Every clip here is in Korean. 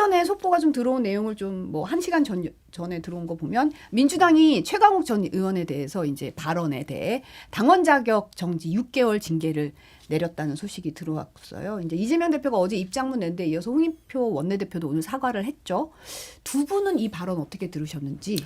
전에 속보가 좀 들어온 내용을 좀 뭐 1시간 전에 들어온 거 보면 민주당이 최강욱 전 의원에 대해서 이제 발언에 대해 당원 자격 정지 6개월 징계를 내렸다는 소식이 들어왔어요. 이제 이재명 대표가 어제 입장문 낸 데 이어서 홍익표 원내대표도 오늘 사과를 했죠. 두 분은 이 발언 어떻게 들으셨는지?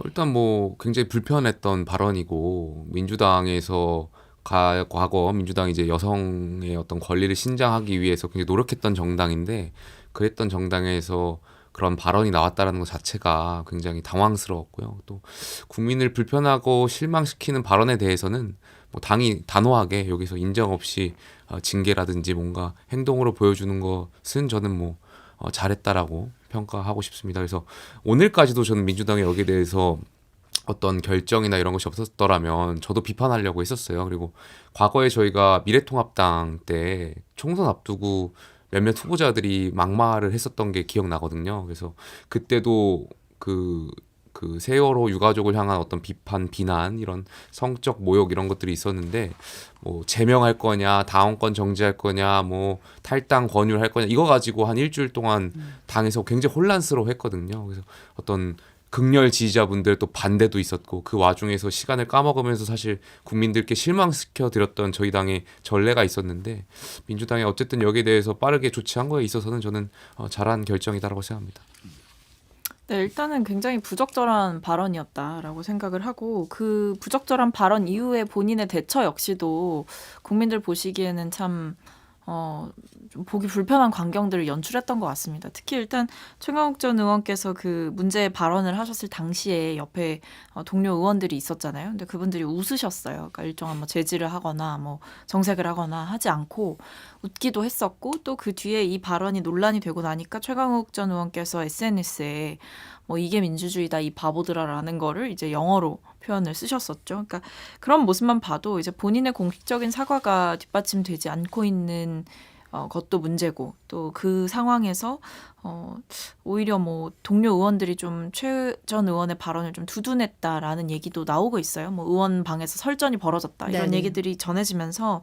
일단 뭐 굉장히 불편했던 발언이고 민주당에서 과거 민주당이 이제 여성의 어떤 권리를 신장하기 위해서 굉장히 노력했던 정당인데 그랬던 정당에서 그런 발언이 나왔다라는 것 자체가 굉장히 당황스러웠고요. 또 국민을 불편하고 실망시키는 발언에 대해서는 뭐 당이 단호하게 여기서 인정 없이 징계라든지 뭔가 행동으로 보여주는 것은 저는 뭐 잘했다라고 평가하고 싶습니다. 그래서 오늘까지도 저는 민주당이 여기에 대해서 어떤 결정이나 이런 것이 없었더라면 저도 비판하려고 했었어요. 그리고 과거에 저희가 미래통합당 때 총선 앞두고 몇몇 후보자들이 막말을 했었던 게 기억나거든요. 그래서 그때도 그 세월호 유가족을 향한 어떤 비판, 비난, 이런 성적 모욕 이런 것들이 있었는데 뭐 제명할 거냐, 당원권 정지할 거냐, 뭐 탈당 권유할 거냐 이거 가지고 한 일주일 동안 당에서 굉장히 혼란스러워했거든요. 그래서 어떤 극렬 지지자분들 또 반대도 있었고 그 와중에서 시간을 까먹으면서 사실 국민들께 실망시켜 드렸던 저희 당의 전례가 있었는데 민주당이 어쨌든 여기에 대해서 빠르게 조치한 거에 있어서는 저는 잘한 결정이다라고 생각합니다. 네, 일단은 굉장히 부적절한 발언이었다라고 생각을 하고 그 부적절한 발언 이후에 본인의 대처 역시도 국민들 보시기에는 참 좀 보기 불편한 광경들을 연출했던 것 같습니다. 특히 일단 최강욱 전 의원께서 그 문제 발언을 하셨을 당시에 옆에 동료 의원들이 있었잖아요. 근데 그분들이 웃으셨어요. 그러니까 일정한 뭐 제지를 하거나 뭐 정색을 하거나 하지 않고 웃기도 했었고 또 그 뒤에 이 발언이 논란이 되고 나니까 최강욱 전 의원께서 SNS에 뭐 이게 민주주의다 이 바보들아라는 거를 이제 영어로 표현을 쓰셨었죠. 그러니까 그런 모습만 봐도 이제 본인의 공식적인 사과가 뒷받침되지 않고 있는 것도 문제고 또 그 상황에서 오히려 뭐 동료 의원들이 좀 최 전 의원의 발언을 좀 두둔했다라는 얘기도 나오고 있어요. 뭐 의원 방에서 설전이 벌어졌다 이런 네네. 얘기들이 전해지면서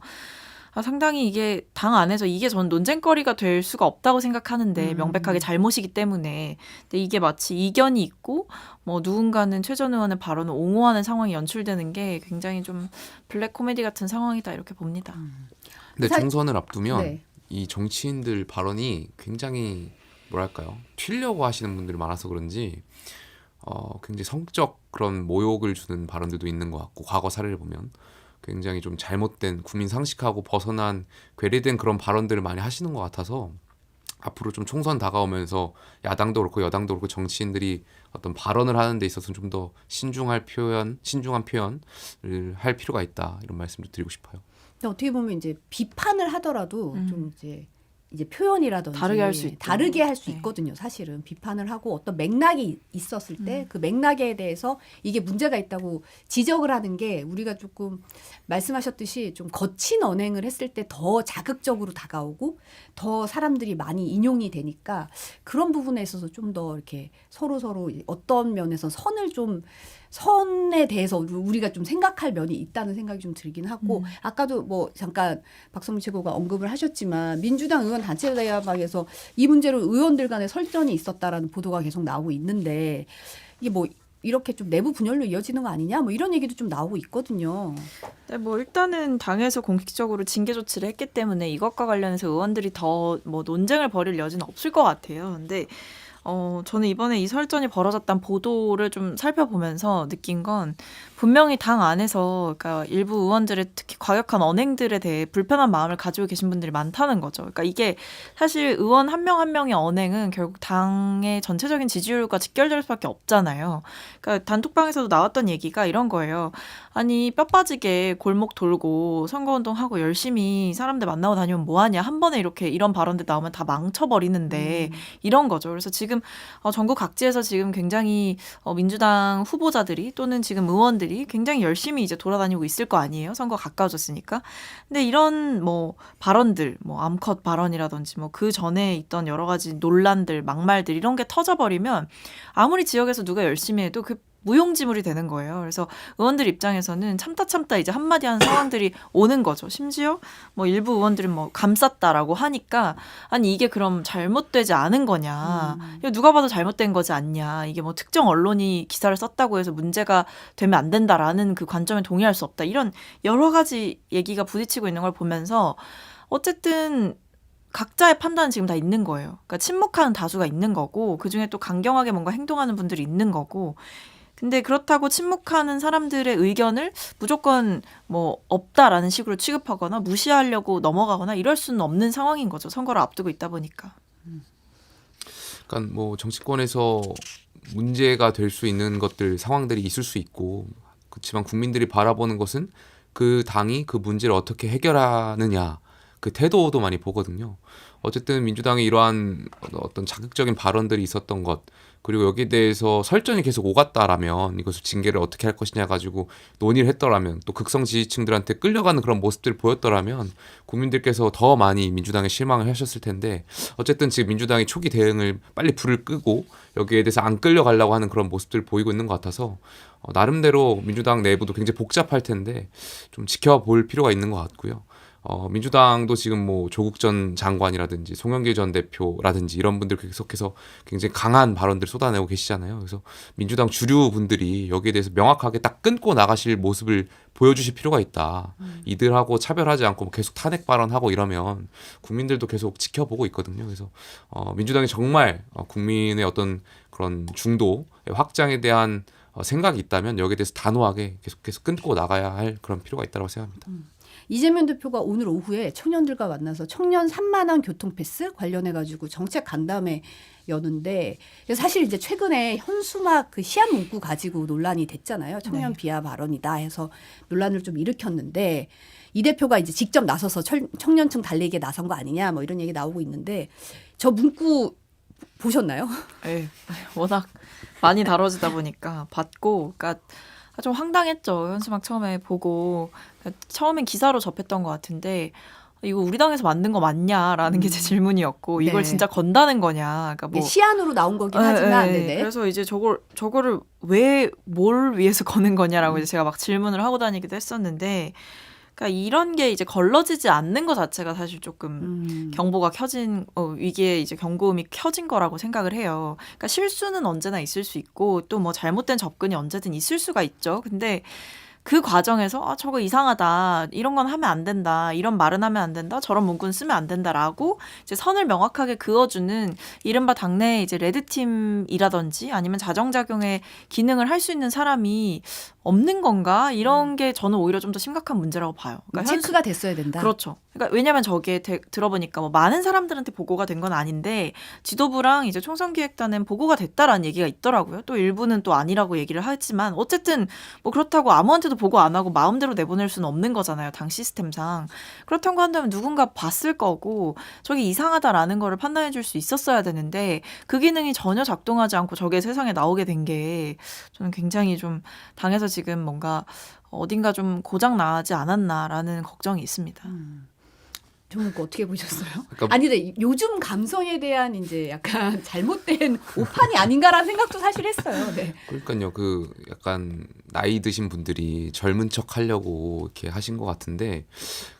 상당히 이게 당 안에서 이게 전 논쟁거리가 될 수가 없다고 생각하는데 명백하게 잘못이기 때문에 근데 이게 마치 이견이 있고 뭐 누군가는 최 전 의원의 발언을 옹호하는 상황이 연출되는 게 굉장히 좀 블랙 코미디 같은 상황이다 이렇게 봅니다. 근데 총선을 앞두면 네. 이 정치인들 발언이 굉장히 뭐랄까요? 튀려고 하시는 분들이 많아서 그런지 굉장히 성적 그런 모욕을 주는 발언들도 있는 것 같고 과거 사례를 보면 굉장히 좀 잘못된 국민 상식하고 벗어난 괴리된 그런 발언들을 많이 하시는 것 같아서 앞으로 좀 총선 다가오면서 야당도 그렇고 여당도 그렇고 정치인들이 어떤 발언을 하는 데 있어서 좀 더 신중한 표현을 할 필요가 있다 이런 말씀도 드리고 싶어요. 근데 어떻게 보면 이제 비판을 하더라도 좀 이제 표현이라든지 다르게 할 수 있죠. 다르게 할 수 네. 있거든요. 사실은 비판을 하고 어떤 맥락이 있었을 때 그 맥락에 대해서 이게 문제가 있다고 지적을 하는 게 우리가 조금 말씀하셨듯이 좀 거친 언행을 했을 때 더 자극적으로 다가오고 더 사람들이 많이 인용이 되니까 그런 부분에 있어서 좀 더 이렇게 서로 어떤 면에서 선에 대해서 우리가 좀 생각할 면이 있다는 생각이 좀 들긴 하고 아까도 뭐 잠깐 박성민 최고가 언급을 하셨지만 민주당 의원 단체 대화방에서 이 문제로 의원들 간에 설전이 있었다라는 보도가 계속 나오고 있는데 이게 뭐 이렇게 좀 내부 분열로 이어지는 거 아니냐 뭐 이런 얘기도 좀 나오고 있거든요. 네, 뭐 일단은 당에서 공식적으로 징계 조치를 했기 때문에 이것과 관련해서 의원들이 더 뭐 논쟁을 벌일 여지는 없을 것 같아요. 근데 저는 이번에 이 설전이 벌어졌다는 보도를 좀 살펴보면서 느낀 건 분명히 당 안에서 그러니까 일부 의원들의 특히 과격한 언행들에 대해 불편한 마음을 가지고 계신 분들이 많다는 거죠. 그러니까 이게 사실 의원 한 명 한 명의 언행은 결국 당의 전체적인 지지율과 직결될 수밖에 없잖아요. 그러니까 단톡방에서도 나왔던 얘기가 이런 거예요. 아니 뼈 빠지게 골목 돌고 선거운동하고 열심히 사람들 만나고 다니면 뭐하냐. 한 번에 이렇게 이런 발언들 나오면 다 망쳐버리는데 이런 거죠. 그래서 지금 전국 각지에서 지금 굉장히 민주당 후보자들이 또는 지금 의원들이 굉장히 열심히 이제 돌아다니고 있을 거 아니에요. 선거 가까워졌으니까. 근데 이런 뭐 발언들, 뭐 암컷 발언이라든지 뭐 그 전에 있던 여러 가지 논란들, 막말들 이런 게 터져버리면 아무리 지역에서 누가 열심히 해도 그 무용지물이 되는 거예요. 그래서 의원들 입장에서는 참다 이제 한마디 하는 상황들이 오는 거죠. 심지어 뭐 일부 의원들은 뭐 감쌌다라고 하니까 아니 이게 그럼 잘못되지 않은 거냐. 이거 누가 봐도 잘못된 거지 않냐. 이게 뭐 특정 언론이 기사를 썼다고 해서 문제가 되면 안 된다라는 그 관점에 동의할 수 없다. 이런 여러 가지 얘기가 부딪히고 있는 걸 보면서 어쨌든 각자의 판단은 지금 다 있는 거예요. 그러니까 침묵하는 다수가 있는 거고 그중에 또 강경하게 뭔가 행동하는 분들이 있는 거고 근데 그렇다고 침묵하는 사람들의 의견을 무조건 뭐 없다라는 식으로 취급하거나 무시하려고 넘어가거나 이럴 수는 없는 상황인 거죠. 선거를 앞두고 있다 보니까. 그러니까 뭐 정치권에서 문제가 될 수 있는 것들 상황들이 있을 수 있고 그렇지만 국민들이 바라보는 것은 그 당이 그 문제를 어떻게 해결하느냐 그 태도도 많이 보거든요. 어쨌든 민주당의 이러한 어떤 자극적인 발언들이 있었던 것 그리고 여기에 대해서 설전이 계속 오갔다라면 이것을 징계를 어떻게 할 것이냐 가지고 논의를 했더라면 또 극성 지지층들한테 끌려가는 그런 모습들을 보였더라면 국민들께서 더 많이 민주당에 실망을 하셨을 텐데 어쨌든 지금 민주당이 초기 대응을 빨리 불을 끄고 여기에 대해서 안 끌려가려고 하는 그런 모습들을 보이고 있는 것 같아서 나름대로 민주당 내부도 굉장히 복잡할 텐데 좀 지켜볼 필요가 있는 것 같고요. 민주당도 지금 뭐 조국 전 장관이라든지 송영길 전 대표라든지 이런 분들 계속해서 굉장히 강한 발언들 쏟아내고 계시잖아요. 그래서 민주당 주류 분들이 여기에 대해서 명확하게 딱 끊고 나가실 모습을 보여주실 필요가 있다. 이들하고 차별하지 않고 계속 탄핵 발언하고 이러면 국민들도 계속 지켜보고 있거든요. 그래서 민주당이 정말 국민의 어떤 그런 중도 확장에 대한 생각이 있다면 여기에 대해서 단호하게 계속해서 끊고 나가야 할 그런 필요가 있다고 생각합니다. 이재명 대표가 오늘 오후에 청년들과 만나서 청년 3만 원 교통 패스 관련해 가지고 정책 간담회 여는데 사실 이제 최근에 현수막 그 시한 문구 가지고 논란이 됐잖아요. 청년 비하 발언이다 해서 논란을 좀 일으켰는데 이 대표가 이제 직접 나서서 청년층 달래기에 나선 거 아니냐 뭐 이런 얘기 나오고 있는데 저 문구 보셨나요? 네, 워낙 많이 다뤄지다 보니까 봤고, 그러니까 좀 황당했죠. 현수막 처음에 보고 그러니까 처음엔 기사로 접했던 것 같은데 이거 우리 당에서 만든 거 맞냐라는 게 제 질문이었고 이걸 네. 진짜 건다는 거냐. 그러니까 뭐 시안으로 나온 거긴 하지만 네네. 그래서 이제 저거를 왜 뭘 위해서 거는 거냐라고 이제 제가 막 질문을 하고 다니기도 했었는데. 그러니까 이런 게 이제 걸러지지 않는 것 자체가 사실 조금 경보가 켜진 위기에 이제 경고음이 켜진 거라고 생각을 해요. 그러니까 실수는 언제나 있을 수 있고 또 뭐 잘못된 접근이 언제든 있을 수가 있죠. 근데 그 과정에서 저거 이상하다. 이런 건 하면 안 된다. 이런 말은 하면 안 된다. 저런 문구는 쓰면 안 된다라고 이제 선을 명확하게 그어주는 이른바 당내 이제 레드팀이라든지 아니면 자정작용의 기능을 할 수 있는 사람이 없는 건가? 이런 게 저는 오히려 좀 더 심각한 문제라고 봐요. 그러니까 체크가 됐어야 된다. 그렇죠. 그러니까 왜냐하면 저게 들어보니까 뭐 많은 사람들한테 보고가 된 건 아닌데 지도부랑 이제 총선기획단은 보고가 됐다라는 얘기가 있더라고요. 또 일부는 또 아니라고 얘기를 하지만 어쨌든 뭐 그렇다고 아무한테도 보고 안 하고 마음대로 내보낼 수는 없는 거잖아요. 당 시스템상. 그렇다고 한다면 누군가 봤을 거고 저게 이상하다라는 거를 판단해 줄 수 있었어야 되는데 그 기능이 전혀 작동하지 않고 저게 세상에 나오게 된 게 저는 굉장히 좀 당에서 지금 뭔가 어딘가 좀 고장 나지 않았나라는 걱정이 있습니다. 좀 어떻게 보셨어요? 그러니까 아니 근데 요즘 감성에 대한 이제 약간 잘못된 오판이 아닌가라는 생각도 사실 했어요. 네. 그러니까요. 그 약간 나이 드신 분들이 젊은 척 하려고 이렇게 하신 것 같은데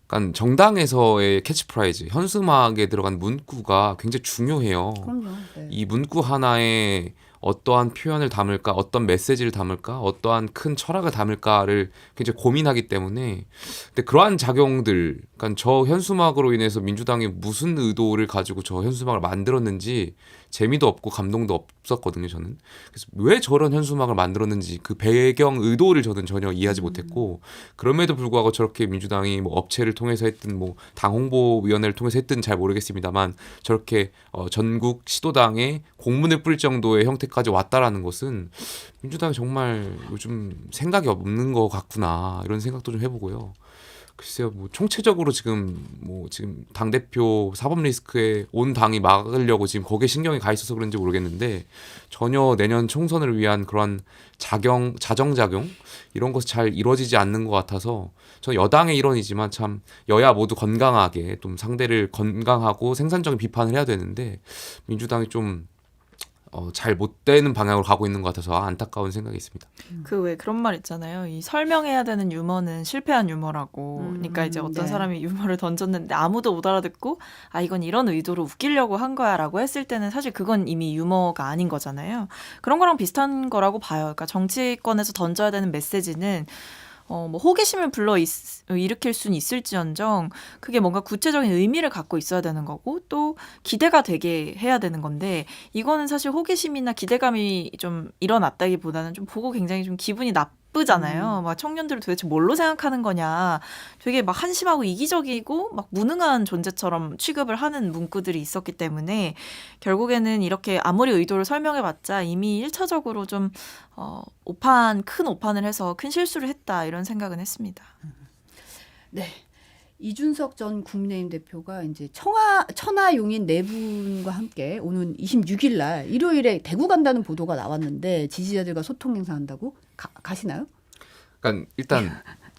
약간 정당에서의 캐치프라이즈, 현수막에 들어간 문구가 굉장히 중요해요. 그럼요. 네. 이 문구 하나에 어떠한 표현을 담을까, 어떤 메시지를 담을까, 어떠한 큰 철학을 담을까를 굉장히 고민하기 때문에 근데 그러한 작용들, 그러니까 저 현수막으로 인해서 민주당이 무슨 의도를 가지고 저 현수막을 만들었는지 재미도 없고 감동도 없었거든요, 저는. 그래서 왜 저런 현수막을 만들었는지 그 배경 의도를 저는 전혀 이해하지 못했고 그럼에도 불구하고 저렇게 민주당이 뭐 업체를 통해서 했든 뭐 당 홍보위원회를 통해서 했든 잘 모르겠습니다만 저렇게 전국 시도당에 공문을 뿌릴 정도의 형태까지 왔다라는 것은 민주당이 정말 요즘 생각이 없는 것 같구나 이런 생각도 좀 해보고요. 글쎄요, 뭐 총체적으로 지금 당 대표 사법 리스크에 온 당이 막으려고 지금 거기에 신경이 가 있어서 그런지 모르겠는데 전혀 내년 총선을 위한 그런 자정작용 이런 것이 잘 이루어지지 않는 것 같아서 저는 여당의 일원이지만 참 여야 모두 건강하게 좀 상대를 건강하고 생산적인 비판을 해야 되는데 민주당이 좀 잘 못 되는 방향으로 가고 있는 것 같아서 안타까운 생각이 있습니다. 그 왜 그런 말 있잖아요. 이 설명해야 되는 유머는 실패한 유머라고. 그러니까 이제 어떤 네. 사람이 유머를 던졌는데 아무도 못 알아듣고 아 이건 이런 의도로 웃기려고 한 거야라고 했을 때는 사실 그건 이미 유머가 아닌 거잖아요. 그런 거랑 비슷한 거라고 봐요. 그러니까 정치권에서 던져야 되는 메시지는 뭐 호기심을 일으킬 수는 있을지언정 그게 뭔가 구체적인 의미를 갖고 있어야 되는 거고 또 기대가 되게 해야 되는 건데 이거는 사실 호기심이나 기대감이 좀 일어났다기보다는 좀 보고 굉장히 좀 기분이 나쁘잖아요. 막 청년들을 도대체 뭘로 생각하는 거냐. 되게 막 한심하고 이기적이고 막 무능한 존재처럼 취급을 하는 문구들이 있었기 때문에 결국에는 이렇게 아무리 의도를 설명해봤자 이미 1차적으로 좀 큰 오판을 해서 큰 실수를 했다 이런 생각은 했습니다. 네. 이준석 전 국민의힘 대표가 이제 천하 용인 네 분과 함께 오는 26일 날 일요일에 대구 간다는 보도가 나왔는데 지지자들과 소통 행사한다고 가시나요? 그러니까 일단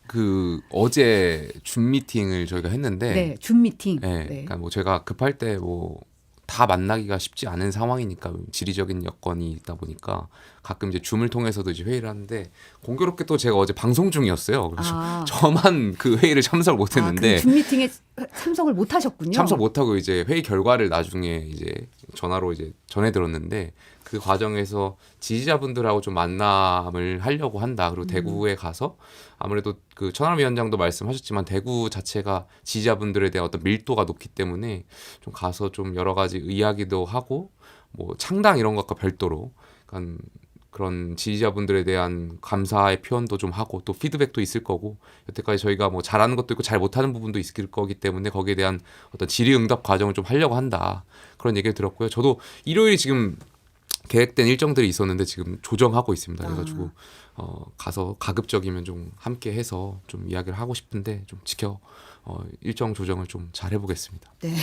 그 어제 줌 미팅을 저희가 했는데 네, 줌 미팅. 네, 네. 그러니까 뭐 제가 급할 때 뭐 다 만나기가 쉽지 않은 상황이니까 지리적인 여건이 있다 보니까 가끔 이제 줌을 통해서도 이제 회의를 하는데 공교롭게 또 제가 어제 방송 중이었어요. 그래서 저만 그 회의를 참석을 못했는데 그 줌 미팅에 참석을 못 하셨군요. 참석 못하고 이제 회의 결과를 나중에 이제 전화로 이제 전해 들었는데 그 과정에서 지지자분들하고 좀 만남을 하려고 한다. 그리고 대구에 가서 아무래도 그 천하람 위원장도 말씀하셨지만 대구 자체가 지지자분들에 대한 어떤 밀도가 높기 때문에 좀 가서 좀 여러 가지 이야기도 하고 뭐 창당 이런 것과 별도로 그런 지지자분들에 대한 감사의 표현도 좀 하고 또 피드백도 있을 거고 여태까지 저희가 뭐 잘하는 것도 있고 잘 못하는 부분도 있을 거기 때문에 거기에 대한 어떤 질의응답 과정을 좀 하려고 한다. 그런 얘기를 들었고요. 저도 일요일이 지금 계획된 일정들이 있었는데 지금 조정하고 있습니다. 그래가지고 가서 가급적이면 좀 함께 해서 좀 이야기를 하고 싶은데 좀 일정 조정을 좀 잘 해보겠습니다. 네.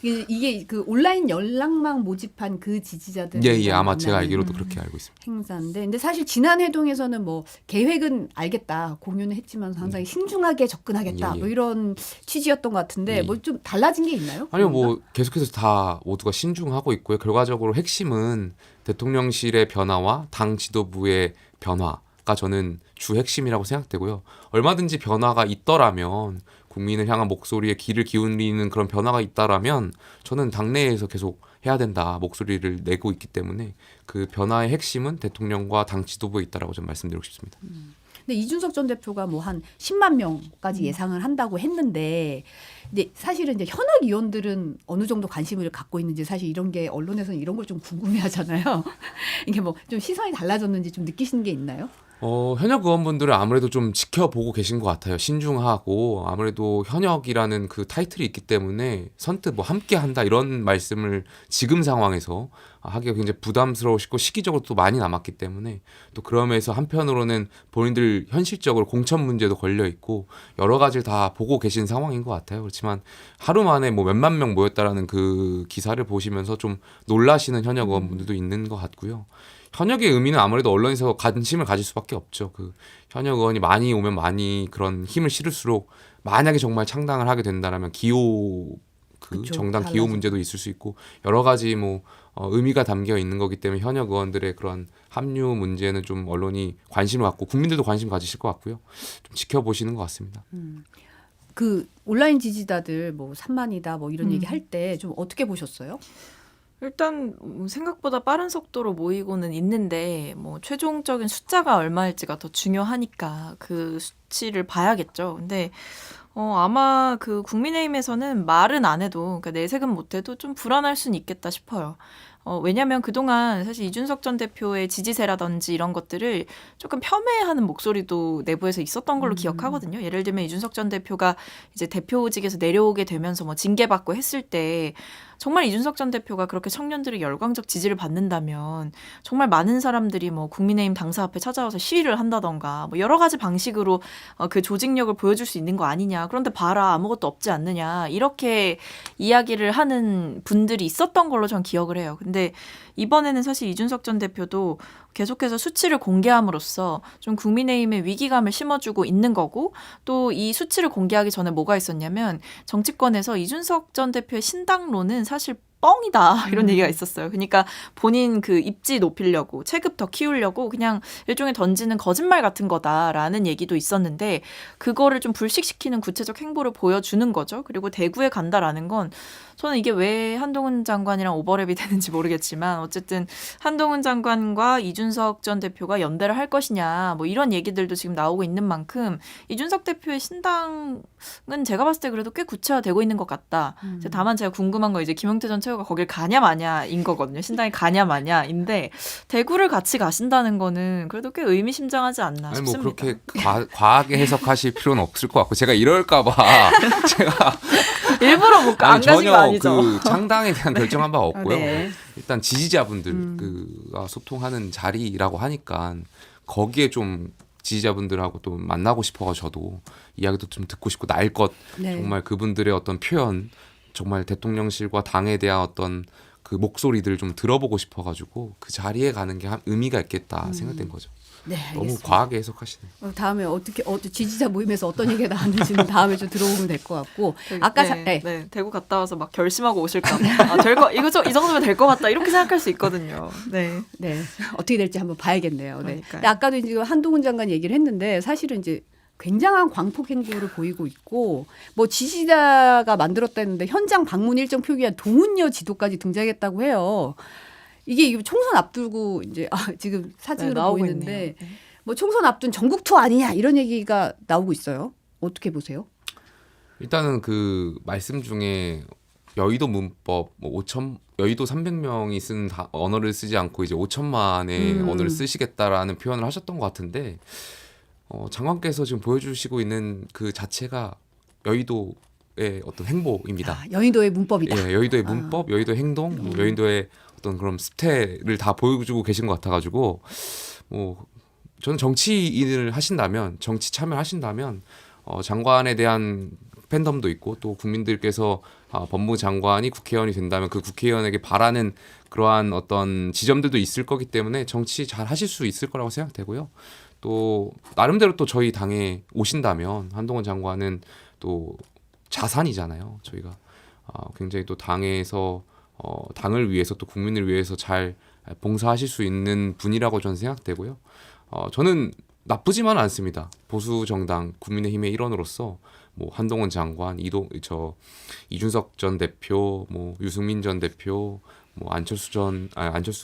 이게 그 온라인 연락망 모집한 그 지지자들 예, 아마 제가 알기로도 그렇게 알고 있습니다. 행사인데, 근데 사실 지난 회동에서는 뭐 계획은 알겠다 공유는 했지만 상당히 신중하게 접근하겠다 예. 뭐 이런 취지였던 것 같은데 예. 뭐 좀 달라진 게 있나요? 아니요, 뭐 계속해서 다 모두가 신중하고 있고요. 결과적으로 핵심은 대통령실의 변화와 당 지도부의 변화가 저는 주 핵심이라고 생각되고요. 얼마든지 변화가 있더라면 국민을 향한 목소리에 귀를 기울이는 그런 변화가 있다라면 저는 당내에서 계속 해야 된다 목소리를 내고 있기 때문에 그 변화의 핵심은 대통령과 당 지도부에 있다라고 좀 말씀드리고 싶습니다. 근데 이준석 전 대표가 뭐 한 10만 명까지 예상을 한다고 했는데, 근데 사실은 이제 현역 의원들은 어느 정도 관심을 갖고 있는지 사실 이런 게 언론에서는 이런 걸 좀 궁금해하잖아요. 이게 뭐 좀 시선이 달라졌는지 좀 느끼시는 게 있나요? 현역 의원분들은 아무래도 좀 지켜보고 계신 것 같아요. 신중하고 아무래도 현역이라는 그 타이틀이 있기 때문에 선뜻 뭐 함께 한다 이런 말씀을 지금 상황에서 하기가 굉장히 부담스러우시고 시기적으로 또 많이 남았기 때문에 또 그러면서 한편으로는 본인들 현실적으로 공천 문제도 걸려 있고 여러 가지를 다 보고 계신 상황인 것 같아요. 그렇지만 하루 만에 뭐 몇만 명 모였다라는 그 기사를 보시면서 좀 놀라시는 현역 의원분들도 있는 것 같고요. 현역의 의미는 아무래도 언론에서 관심을 가질 수밖에 없죠. 그 현역 의원이 많이 오면 많이 그런 힘을 실을수록 만약에 정말 창당을 하게 된다라면 기호 그쵸, 정당 기호 달라지죠. 문제도 있을 수 있고 여러 가지 뭐 의미가 담겨 있는 거기 때문에 현역 의원들의 그런 합류 문제는 좀 언론이 관심을 갖고 국민들도 관심 가지실 것 같고요. 좀 지켜보시는 것 같습니다. 그 온라인 지지자들 뭐 3만이다 뭐 이런 얘기 할 때 좀 어떻게 보셨어요? 일단 생각보다 빠른 속도로 모이고는 있는데 뭐 최종적인 숫자가 얼마일지가 더 중요하니까 그 수치를 봐야겠죠. 근데 아마 그 국민의힘에서는 말은 안 해도 그러니까 내색은 못해도 좀 불안할 수는 있겠다 싶어요. 왜냐하면 그동안 사실 이준석 전 대표의 지지세라든지 이런 것들을 조금 폄훼하는 목소리도 내부에서 있었던 걸로 기억하거든요. 예를 들면 이준석 전 대표가 이제 대표직에서 내려오게 되면서 뭐 징계받고 했을 때 정말 이준석 전 대표가 그렇게 청년들의 열광적 지지를 받는다면 정말 많은 사람들이 뭐 국민의힘 당사 앞에 찾아와서 시위를 한다던가 뭐 여러 가지 방식으로 그 조직력을 보여줄 수 있는 거 아니냐. 그런데 봐라 아무것도 없지 않느냐. 이렇게 이야기를 하는 분들이 있었던 걸로 전 기억을 해요. 근데 이번에는 사실 이준석 전 대표도 계속해서 수치를 공개함으로써 좀 국민의힘의 위기감을 심어주고 있는 거고 또 이 수치를 공개하기 전에 뭐가 있었냐면 정치권에서 이준석 전 대표의 신당론은 사실 뻥이다 이런 음. 얘기가 있었어요. 그러니까 본인 그 입지 높이려고 체급 더 키우려고 그냥 일종의 던지는 거짓말 같은 거다라는 얘기도 있었는데 그거를 좀 불식시키는 구체적 행보를 보여주는 거죠. 그리고 대구에 간다라는 건 저는 이게 왜 한동훈 장관이랑 오버랩이 되는지 모르겠지만 어쨌든 한동훈 장관과 이준석 전 대표가 연대를 할 것이냐 뭐 이런 얘기들도 지금 나오고 있는 만큼 이준석 대표의 신당은 제가 봤을 때 그래도 꽤 구체화되고 있는 것 같다. 다만 제가 궁금한 건 이제 김용태 전 최고가 거길 가냐 마냐인 거거든요. 신당에 가냐 마냐인데 대구를 같이 가신다는 거는 그래도 꽤 의미심장하지 않나 아니 뭐 싶습니다. 그렇게 과하게 해석하실 필요는 없을 것 같고 제가 이럴까봐 제가 일부러 못 가, 안 가신 거 전혀 아니죠? 그 창당에 대한 결정한 바가 없고요. 네. 일단 지지자분들 그 소통하는 자리라고 하니까 거기에 좀 지지자분들하고 또 만나고 싶어서 저도 이야기도 좀 듣고 싶고 날 것 네. 정말 그분들의 어떤 표현 정말 대통령실과 당에 대한 어떤 그 목소리들을 좀 들어보고 싶어가지고 그 자리에 가는 게 의미가 있겠다 생각된 거죠. 네, 너무 알겠습니다. 과하게 해석하시네요. 다음에 어떻게 지지자 모임에서 어떤 얘기가 나왔는지는 다음에 좀 들어보면 될 것 같고 아까 네, 대구 갔다 와서 막 결심하고 오실까 봐. 될거 이 정도면 될 것 같다 이렇게 생각할 수 있거든요. 네. 네, 어떻게 될지 한번 봐야겠네요. 네. 그러니까요. 근데 아까도 이제 한동훈 장관 얘기를 했는데 사실은 이제 굉장한 광폭 행보를 보이고 있고 뭐 지지자가 만들었다는데 현장 방문 일정 표기한 동은여 지도까지 등장했다고 해요. 이게 총선 앞두고 이제 지금 사진으로 네, 나오고 보이는데 있네요. 네. 뭐 총선 앞둔 전국 투어 아니냐 이런 얘기가 나오고 있어요. 어떻게 보세요? 일단은 그 말씀 중에 여의도 문법 뭐 5천 여의도 300명이 쓴 언어를 쓰지 않고 이제 5천만의 언어를 쓰시겠다라는 표현을 하셨던 것 같은데 장관께서 지금 보여주시고 있는 그 자체가 여의도의 어떤 행보입니다. 여의도의 문법이다. 예, 여의도의 문법, 여의도의 행동, 뭐 여의도의 어떤 그런 스태를 다 보여주고 계신 것 같아가지고 뭐 저는 정치인을 하신다면 정치 참여하신다면 장관에 대한 팬덤도 있고 또 국민들께서 법무부 장관이 국회의원이 된다면 그 국회의원에게 바라는 그러한 어떤 지점들도 있을 거기 때문에 정치 잘 하실 수 있을 거라고 생각되고요. 또 나름대로 또 저희 당에 오신다면 한동훈 장관은 또 자산이잖아요. 저희가 굉장히 또 당에서 당을 위해서 또 국민을 위해서 잘 봉사하실 수 있는 분이라고 저는 생각되고요. 저는 나쁘지만은 않습니다. 보수 정당 국민의힘의 일원으로서 뭐 한동훈 장관, 이준석 전 대표, 뭐 유승민 전 대표, 뭐 안철수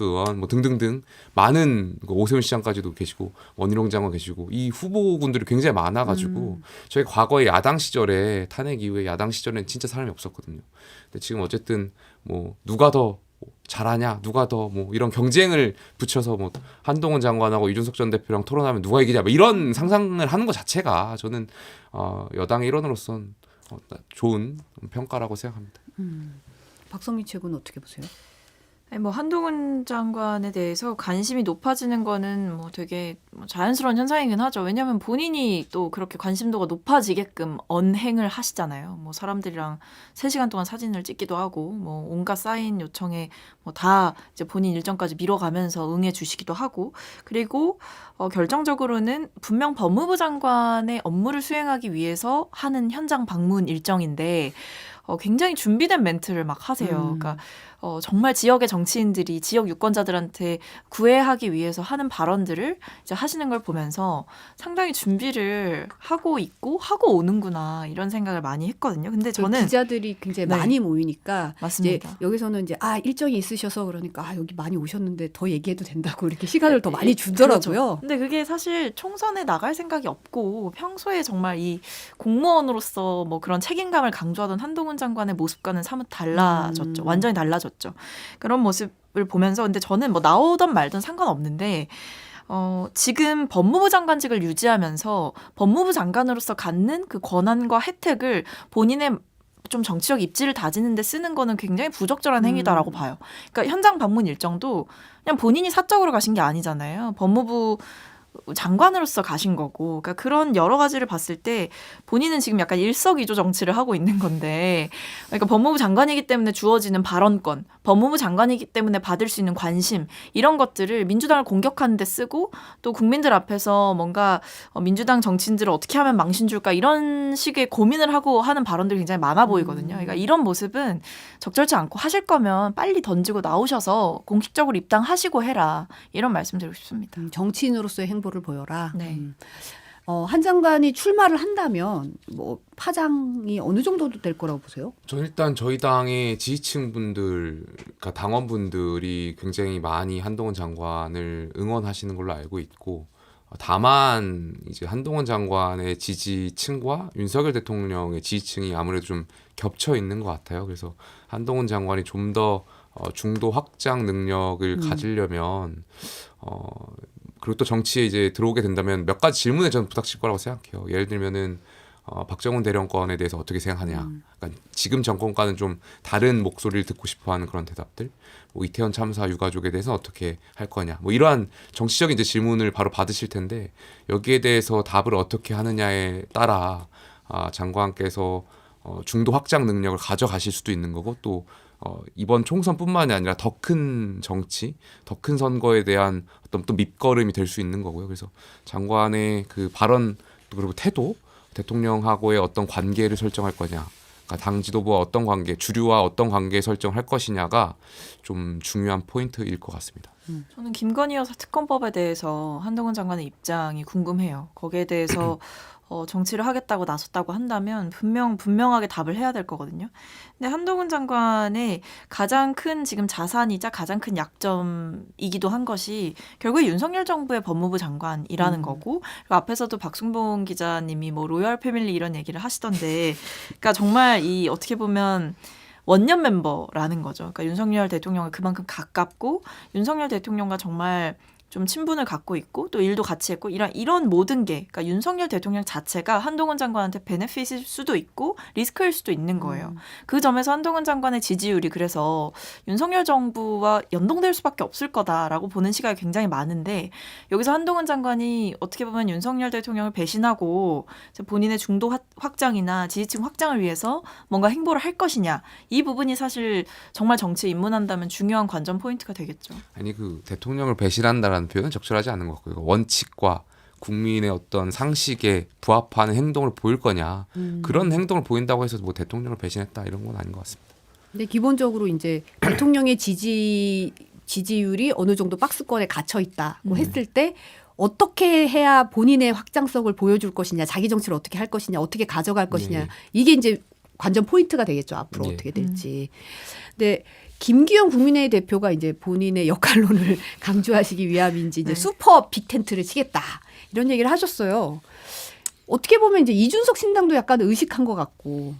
의원, 뭐 등등등 많은 오세훈 시장까지도 계시고 원희룡 장관 계시고 이 후보군들이 굉장히 많아가지고 저희 과거에 야당 시절에 탄핵 이후에 야당 시절에는 진짜 사람이 없었거든요. 근데 지금 어쨌든 뭐 누가 더 잘하냐, 누가 더 뭐 이런 경쟁을 붙여서 뭐 한동훈 장관하고 이준석 전 대표랑 토론하면 누가 이기냐, 뭐 이런 상상을 하는 것 자체가 저는 여당의 일원으로서는 좋은 평가라고 생각합니다. 박성민 최고는 어떻게 보세요? 아니, 뭐 한동훈 장관에 대해서 관심이 높아지는 거는 뭐 되게 자연스러운 현상이긴 하죠. 왜냐하면 본인이 또 그렇게 관심도가 높아지게끔 언행을 하시잖아요. 뭐 사람들이랑 3시간 동안 사진을 찍기도 하고 뭐 온갖 사인 요청에 뭐 다 이제 본인 일정까지 미뤄가면서 응해 주시기도 하고 그리고 결정적으로는 분명 법무부 장관의 업무를 수행하기 위해서 하는 현장 방문 일정인데 굉장히 준비된 멘트를 막 하세요. 그러니까 정말 지역의 정치인들이 지역 유권자들한테 구애하기 위해서 하는 발언들을 이제 하시는 걸 보면서 상당히 준비를 하고 있고 하고 오는구나 이런 생각을 많이 했거든요. 근데 저는 기자들이 굉장히 네. 많이 모이니까 맞습니다. 이제 여기서는 이제 일정이 있으셔서 그러니까 여기 많이 오셨는데 더 얘기해도 된다고 이렇게 시간을 더 많이 주더라고요. 그렇죠. 근데 그게 사실 총선에 나갈 생각이 없고 평소에 정말 이 공무원으로서 뭐 그런 책임감을 강조하던 한동훈 장관의 모습과는 사뭇 달라졌죠. 완전히 달라졌죠. 그런 모습을 보면서 근데 저는 뭐 나오던 말든 상관없는데 지금 법무부 장관직을 유지하면서 법무부 장관으로서 갖는 그 권한과 혜택을 본인의 좀 정치적 입지를 다지는 데 쓰는 거는 굉장히 부적절한 행위다라고 봐요. 그러니까 현장 방문 일정도 그냥 본인이 사적으로 가신 게 아니잖아요. 법무부 장관으로서 가신 거고, 그러니까 그런 여러 가지를 봤을 때 본인은 지금 약간 일석이조 정치를 하고 있는 건데, 그러니까 법무부 장관이기 때문에 주어지는 발언권, 법무부 장관이기 때문에 받을 수 있는 관심, 이런 것들을 민주당을 공격하는 데 쓰고, 또 국민들 앞에서 뭔가 민주당 정치인들을 어떻게 하면 망신 줄까, 이런 식의 고민을 하고 하는 발언들이 굉장히 많아 보이거든요. 그러니까 이런 모습은 적절치 않고, 하실 거면 빨리 던지고 나오셔서 공식적으로 입당하시고 해라, 이런 말씀드리고 싶습니다. 정치인으로서의 행보를 보여라. 네. 한 장관이 출마를 한다면 뭐 파장이 어느 정도 될 거라고 보세요? 저 일단 저희 당의 지지층 분들, 그러니까 당원분들이 굉장히 많이 한동훈 장관을 응원하시는 걸로 알고 있고, 다만 이제 한동훈 장관의 지지층과 윤석열 대통령의 지지층이 아무래도 좀 겹쳐 있는 것 같아요. 그래서 한동훈 장관이 좀 더 중도 확장 능력을 가지려면 그리고 또 정치에 이제 들어오게 된다면 몇 가지 질문에 저는 부닥칠 거라고 생각해요. 예를 들면은 박정훈 대령권에 대해서 어떻게 생각하냐. 그러니까 지금 정권과는 좀 다른 목소리를 듣고 싶어하는 그런 대답들. 뭐 이태원 참사 유가족에 대해서 어떻게 할 거냐. 뭐 이러한 정치적인 이제 질문을 바로 받으실 텐데 여기에 대해서 답을 어떻게 하느냐에 따라 장관께서 중도 확장 능력을 가져가실 수도 있는 거고 또 이번 총선뿐만이 아니라 더 큰 정치, 더 큰 선거에 대한 어떤 또 밑거름이 될 수 있는 거고요. 그래서 장관의 그 발언 그리고 태도, 대통령하고의 어떤 관계를 설정할 거냐, 그러니까 당 지도부와 어떤 관계, 주류와 어떤 관계 설정할 것이냐가 좀 중요한 포인트일 것 같습니다. 저는 김건희 여사 특검법에 대해서 한동훈 장관의 입장이 궁금해요. 거기에 대해서 정치를 하겠다고 나섰다고 한다면 분명하게 답을 해야 될 거거든요. 근데 한동훈 장관의 가장 큰 지금 자산이자 가장 큰 약점이기도 한 것이 결국에 윤석열 정부의 법무부 장관이라는 거고, 그리고 앞에서도 박순봉 기자님이 뭐 로열 패밀리 이런 얘기를 하시던데, 그러니까 정말 이 어떻게 보면 원년 멤버라는 거죠. 그러니까 윤석열 대통령을 그만큼 가깝고 윤석열 대통령과 정말 좀 친분을 갖고 있고 또 일도 같이 했고 이런 모든 게, 그러니까 윤석열 대통령 자체가 한동훈 장관한테 베네핏일 수도 있고 리스크일 수도 있는 거예요. 그 점에서 한동훈 장관의 지지율이 그래서 윤석열 정부와 연동될 수밖에 없을 거다라고 보는 시각이 굉장히 많은데, 여기서 한동훈 장관이 어떻게 보면 윤석열 대통령을 배신하고 본인의 중도 확장이나 지지층 확장을 위해서 뭔가 행보를 할 것이냐, 이 부분이 사실 정말 정치에 입문한다면 중요한 관전 포인트가 되겠죠. 아니 그 대통령을 배신한다라는 표현은 적절하지 않은 것 같고요. 원칙과 국민의 어떤 상식에 부합하는 행동을 보일 거냐, 그런 행동을 보인다고 해서 뭐 대통령을 배신했다 이런 건 아닌 것 같습니다. 근데 기본적으로 이제 대통령의 지지율이 어느 정도 박스권에 갇혀 있다고 했을 때 어떻게 해야 본인의 확장성을 보여줄 것이냐, 자기 정치를 어떻게 할 것이냐, 어떻게 가져갈 것이냐, 네. 이게 이제 관전 포인트가 되겠죠. 앞으로 네. 어떻게 될지. 근데 김기현 국민의힘 대표가 이제 본인의 역할론을 강조하시기 위함인지 이제 네. 슈퍼 빅텐트를 치겠다 이런 얘기를 하셨어요. 어떻게 보면 이제 이준석 신당도 약간 의식한 것 같고.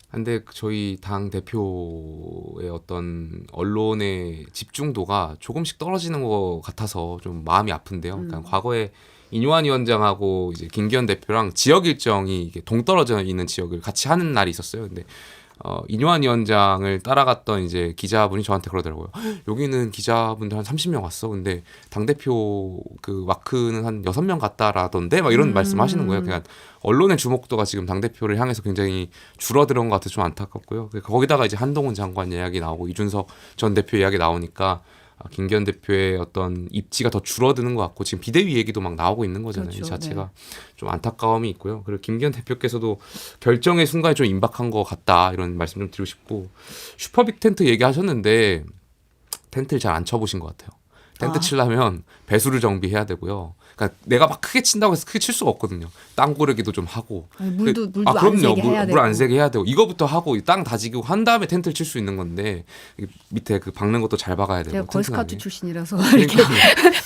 근데 저희 당 대표의 어떤 언론의 집중도가 조금씩 떨어지는 것 같아서 좀 마음이 아픈데요. 그러니까 과거에 인요한 위원장하고 이제 김기현 대표랑 지역 일정이 이게 동떨어져 있는 지역을 같이 하는 날이 있었어요. 근데 인요한 위원장을 따라갔던 이제 기자분이 저한테 그러더라고요. 여기는 기자분들 한 30명 왔어. 근데 당대표 그 와크는 한 6명 갔다라던데 막 이런 말씀하시는 거예요. 그냥 언론의 주목도가 지금 당대표를 향해서 굉장히 줄어드는 것 같아서 좀 안타깝고요. 거기다가 이제 한동훈 장관 이야기 나오고 이준석 전 대표 이야기 나오니까 김기현 대표의 어떤 입지가 더 줄어드는 것 같고, 지금 비대위 얘기도 막 나오고 있는 거잖아요. 그렇죠. 이 자체가 좀 안타까움이 있고요. 그리고 김기현 대표께서도 결정의 순간에 좀 임박한 것 같다 이런 말씀 좀 드리고 싶고, 슈퍼빅 텐트 얘기하셨는데 텐트를 잘 안 쳐보신 것 같아요. 텐트 치려면 배수를 정비해야 되고요. 그러니까 내가 막 크게 친다고 해서 크게 칠 수가 없거든요. 땅 고르기도 좀 하고. 물도 그럼요. 안 새게 해야 되고. 물 안 새게 해야 되고. 이거부터 하고 땅 다지고 한 다음에 텐트를 칠 수 있는 건데 밑에 그 박는 것도 잘 박아야 되고. 제가 걸스카우트 튼튼하게. 출신이라서 그러니까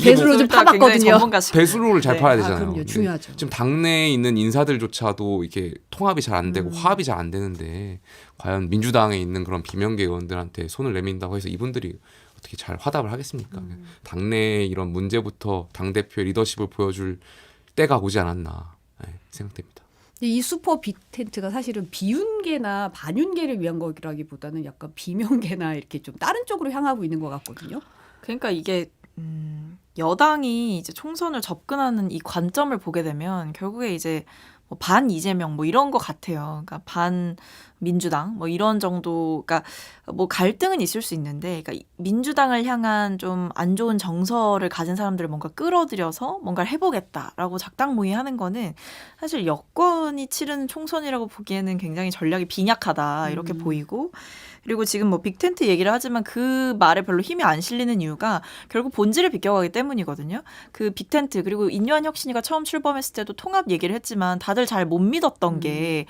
배수로 좀 파봤거든요. 배수로를 잘 네. 파야 되잖아요. 그럼요. 근데 중요하죠. 지금 당내에 있는 인사들조차도 이렇게 통합이 잘 안 되고 화합이 잘 안 되는데 과연 민주당에 있는 그런 비명계 의원들한테 손을 내민다고 해서 이분들이 어떻게 잘 화답을 하겠습니까? 당내의 이런 문제부터 당대표의 리더십을 보여줄 때가 오지 않았나 생각됩니다. 이 슈퍼 빅텐트가 사실은 비윤계나 반윤계를 위한 거라기보다는 약간 비명계나 이렇게 좀 다른 쪽으로 향하고 있는 것 같거든요. 그러니까 이게 여당이 이제 총선을 접근하는 이 관점을 보게 되면 결국에 이제 뭐 반 이재명 뭐 이런 것 같아요. 그러니까 반 민주당 뭐 이런 정도, 그러니까 뭐 갈등은 있을 수 있는데, 그러니까 민주당을 향한 좀 안 좋은 정서를 가진 사람들을 뭔가 끌어들여서 뭔가를 해보겠다라고 작당모의하는 거는 사실 여권이 치른 총선이라고 보기에는 굉장히 전략이 빈약하다 이렇게 보이고, 그리고 지금 뭐 빅텐트 얘기를 하지만 그 말에 별로 힘이 안 실리는 이유가 결국 본질을 비껴가기 때문이거든요. 그 빅텐트, 그리고 인류한 혁신이가 처음 출범했을 때도 통합 얘기를 했지만 다들 잘 못 믿었던 게,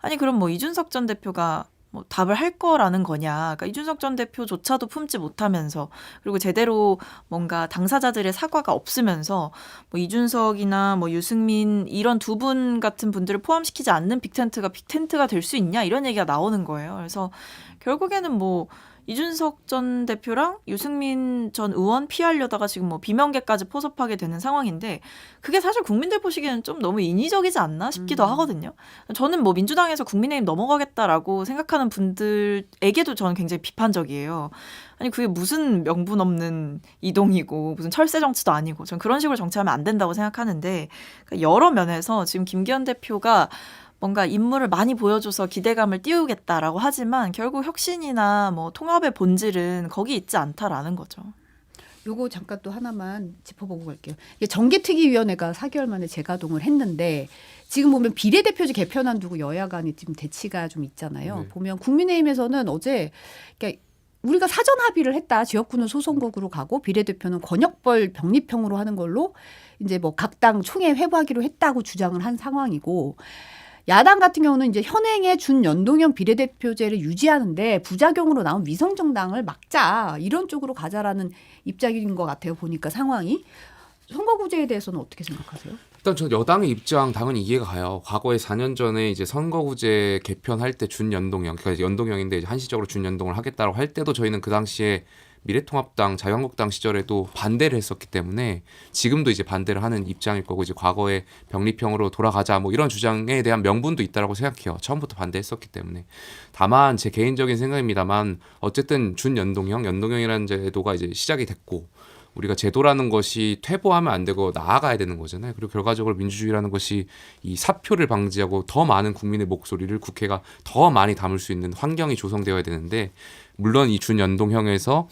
아니 그럼 뭐 이준석 전 대표가 뭐 답을 할 거라는 거냐. 그러니까 이준석 전 대표조차도 품지 못하면서, 그리고 제대로 뭔가 당사자들의 사과가 없으면서 뭐 이준석이나 뭐 유승민 이런 두 분 같은 분들을 포함시키지 않는 빅텐트가 빅텐트가 될 수 있냐 이런 얘기가 나오는 거예요. 그래서 결국에는 뭐 이준석 전 대표랑 유승민 전 의원 피하려다가 지금 뭐 비명계까지 포섭하게 되는 상황인데, 그게 사실 국민들 보시기에는 좀 너무 인위적이지 않나 싶기도 하거든요. 저는 뭐 민주당에서 국민의힘 넘어가겠다라고 생각하는 분들에게도 저는 굉장히 비판적이에요. 아니 그게 무슨 명분 없는 이동이고 무슨 철새 정치도 아니고, 전 그런 식으로 정치하면 안 된다고 생각하는데, 그러니까 여러 면에서 지금 김기현 대표가 뭔가 인물을 많이 보여줘서 기대감을 띄우겠다라고 하지만 결국 혁신이나 뭐 통합의 본질은 거기 있지 않다라는 거죠. 요거 잠깐 또 하나만 짚어보고 갈게요. 이게 정개특위위원회가 4개월 만에 재가동을 했는데, 지금 보면 비례대표제 개편안 두고 여야 간이 지금 대치가 좀 있잖아요. 네. 보면 국민의힘에서는 어제 그러니까 우리가 사전 합의를 했다. 지역구는 소선거구로 가고 비례대표는 권역별 병립형으로 하는 걸로 이제 뭐 각 당 총회 회부하기로 했다고 주장을 한 상황이고, 야당 같은 경우는 이제 현행의 준연동형 비례대표제를 유지하는데 부작용으로 나온 위성정당을 막자, 이런 쪽으로 가자라는 입장인 것 같아요. 보니까 상황이. 선거구제에 대해서는 어떻게 생각하세요? 일단 저 여당의 입장 당연히 이해가 가요. 과거에 4년 전에 이제 선거구제 개편할 때 준연동형, 그러니까 연동형인데 이제 한시적으로 준연동을 하겠다고 할 때도 저희는 그 당시에 미래통합당, 자유한국당 시절에도 반대를 했었기 때문에 지금도 이제 반대를 하는 입장일 거고, 이제 과거에 병립형으로 돌아가자 뭐 이런 주장에 대한 명분도 있다라고 생각해요. 처음부터 반대했었기 때문에. 다만 제 개인적인 생각입니다만 어쨌든 준연동형, 연동형이라는 제도가 이제 시작이 됐고, 우리가 제도라는 것이 퇴보하면 안 되고 나아가야 되는 거잖아요. 그리고 결과적으로 민주주의라는 것이 이 사표를 방지하고 더 많은 국민의 목소리를 국회가 더 많이 담을 수 있는 환경이 조성되어야 되는데, 물론 이 준연동형에서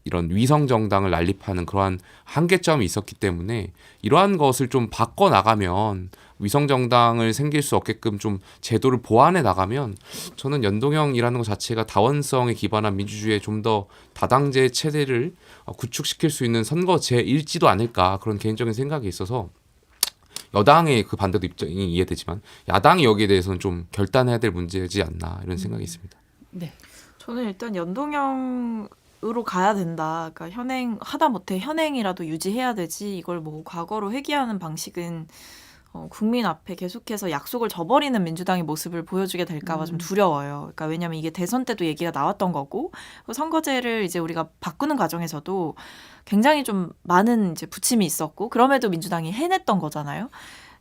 이런 위성 정당을 난립하는 그러한 한계점이 있었기 때문에 이러한 것을 좀 바꿔 나가면, 위성 정당을 생길 수 없게끔 좀 제도를 보완해 나가면, 저는 연동형이라는 것 자체가 다원성에 기반한 민주주의의 좀 더 다당제 체제를 구축시킬 수 있는 선거제일지도 않을까, 그런 개인적인 생각이 있어서 여당의 그 반대도 입장이 이해되지만 야당이 여기에 대해서는 좀 결단해야 될 문제지 않나, 이런 생각이 있습니다. 네. 저는 일단 연동형으로 가야 된다. 그러니까 현행 하다못해 현행이라도 유지해야 되지. 이걸 뭐 과거로 회귀하는 방식은 국민 앞에 계속해서 약속을 저버리는 민주당의 모습을 보여주게 될까봐 좀 두려워요. 그러니까 왜냐하면 이게 대선 때도 얘기가 나왔던 거고, 선거제를 이제 우리가 바꾸는 과정에서도 굉장히 좀 많은 이제 부침이 있었고, 그럼에도 민주당이 해냈던 거잖아요.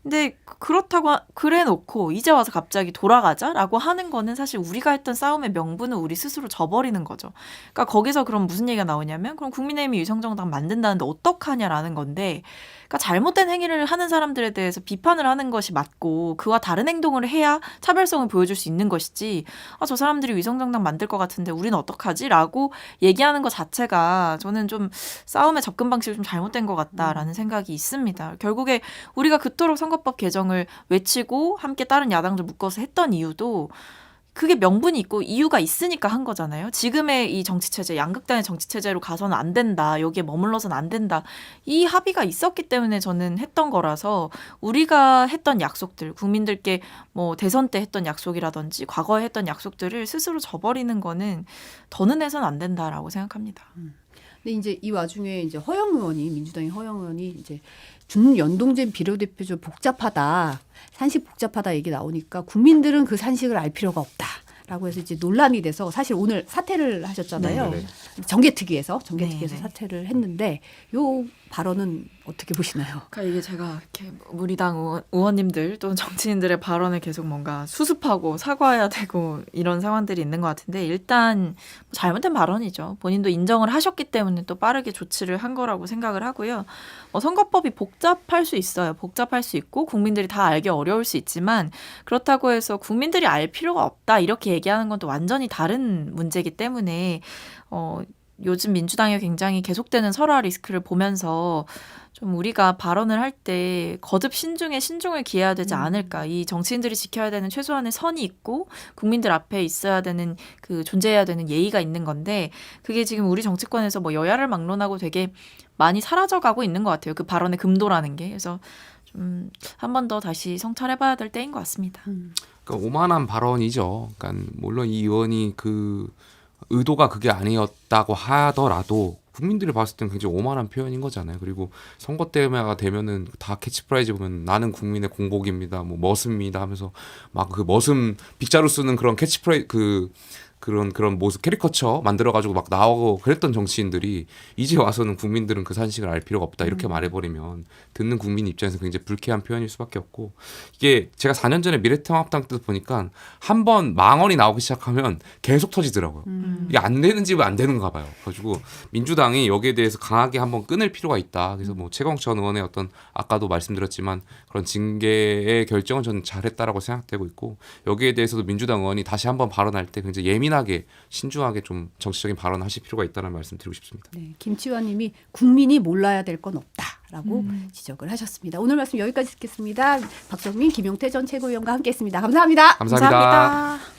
근데 그렇다고 그래 놓고 이제 와서 갑자기 돌아가자라고 하는 거는 사실 우리가 했던 싸움의 명분은 우리 스스로 져버리는 거죠. 그러니까 거기서 그럼 무슨 얘기가 나오냐면, 그럼 국민의힘이 위성정당 만든다는데 어떡하냐라는 건데, 그러니까 잘못된 행위를 하는 사람들에 대해서 비판을 하는 것이 맞고 그와 다른 행동을 해야 차별성을 보여줄 수 있는 것이지, 저 사람들이 위성정당 만들 것 같은데 우리는 어떡하지? 라고 얘기하는 것 자체가 저는 좀 싸움의 접근 방식이 좀 잘못된 것 같다라는 생각이 있습니다. 결국에 우리가 그토록 선거법 개정을 외치고 함께 다른 야당들 묶어서 했던 이유도 그게 명분이 있고 이유가 있으니까 한 거잖아요. 지금의 이 정치체제, 양극단의 정치체제로 가서는 안 된다. 여기에 머물러서는 안 된다. 이 합의가 있었기 때문에 저는 했던 거라서, 우리가 했던 약속들, 국민들께 뭐 대선 때 했던 약속이라든지 과거에 했던 약속들을 스스로 저버리는 거는 더는 해서는 안 된다라고 생각합니다. 근데 이제 이 와중에 이제 허영 의원이, 민주당의 허영 의원이 이제 준연동제 비례대표제 복잡하다, 산식 복잡하다 얘기 나오니까 국민들은 그 산식을 알 필요가 없다라고 라고 해서 이제 논란이 돼서 사실 오늘 사퇴를 하셨잖아요. 네. 정개특위에서 네, 네. 사퇴를 했는데 요 발언은 어떻게 보시나요? 그러니까 이게 제가 이렇게 우리 당 의원님들 또는 정치인들의 발언을 계속 뭔가 수습하고 사과해야 되고 이런 상황들이 있는 것 같은데 일단 잘못된 발언이죠. 본인도 인정을 하셨기 때문에 또 빠르게 조치를 한 거라고 생각을 하고요. 선거법이 복잡할 수 있어요. 복잡할 수 있고 국민들이 다 알기 어려울 수 있지만 그렇다고 해서 국민들이 알 필요가 없다 이렇게 얘기하는 건 또 완전히 다른 문제이기 때문에 요즘 민주당이 굉장히 계속되는 설화 리스크를 보면서 좀 우리가 발언을 할 때 거듭 신중에 신중을 기해야 되지 않을까. 이 정치인들이 지켜야 되는 최소한의 선이 있고 국민들 앞에 있어야 되는 그 존재해야 되는 예의가 있는 건데 그게 지금 우리 정치권에서 뭐 여야를 막론하고 되게 많이 사라져가고 있는 것 같아요. 그 발언의 금도라는 게. 그래서 좀 한 번 더 다시 성찰해봐야 될 때인 것 같습니다. 그러니까 오만한 발언이죠. 그러니까 물론 이 의원이 그 의도가 그게 아니었다고 하더라도 국민들이 봤을 때는 굉장히 오만한 표현인 거잖아요. 그리고 선거 때가 되면은 다 캐치프라이즈 보면 나는 국민의 공복입니다, 뭐 머슴입니다 하면서 막 그 머슴 빗자루 쓰는 그런 캐치프라이즈 그런 모습 캐리커처 만들어가지고 막 나오고 그랬던 정치인들이 이제 와서는 국민들은 그 사실을 알 필요가 없다 이렇게 말해버리면 듣는 국민 입장에서 굉장히 불쾌한 표현일 수밖에 없고 이게 제가 4년 전에 미래통합당 때 보니까 한 번 망언이 나오기 시작하면 계속 터지더라고요. 이게 안 되는 집은 안 되는가 봐요. 그래가지고 민주당이 여기에 대해서 강하게 한번 끊을 필요가 있다. 그래서 뭐 최강욱 전 의원의 어떤 아까도 말씀드렸지만 그런 징계의 결정은 저는 잘했다라고 생각되고 있고 여기에 대해서도 민주당 의원이 다시 한번 발언할 때 굉장히 예민하게 신중하게 좀 정치적인 발언하실 필요가 있다는 말씀 드리고 싶습니다. 네, 김치환님이 국민이 몰라야 될 건 없다라고 지적을 하셨습니다. 오늘 말씀 여기까지 듣겠습니다. 박정민, 김용태 전 최고위원과 함께했습니다. 감사합니다. 감사합니다.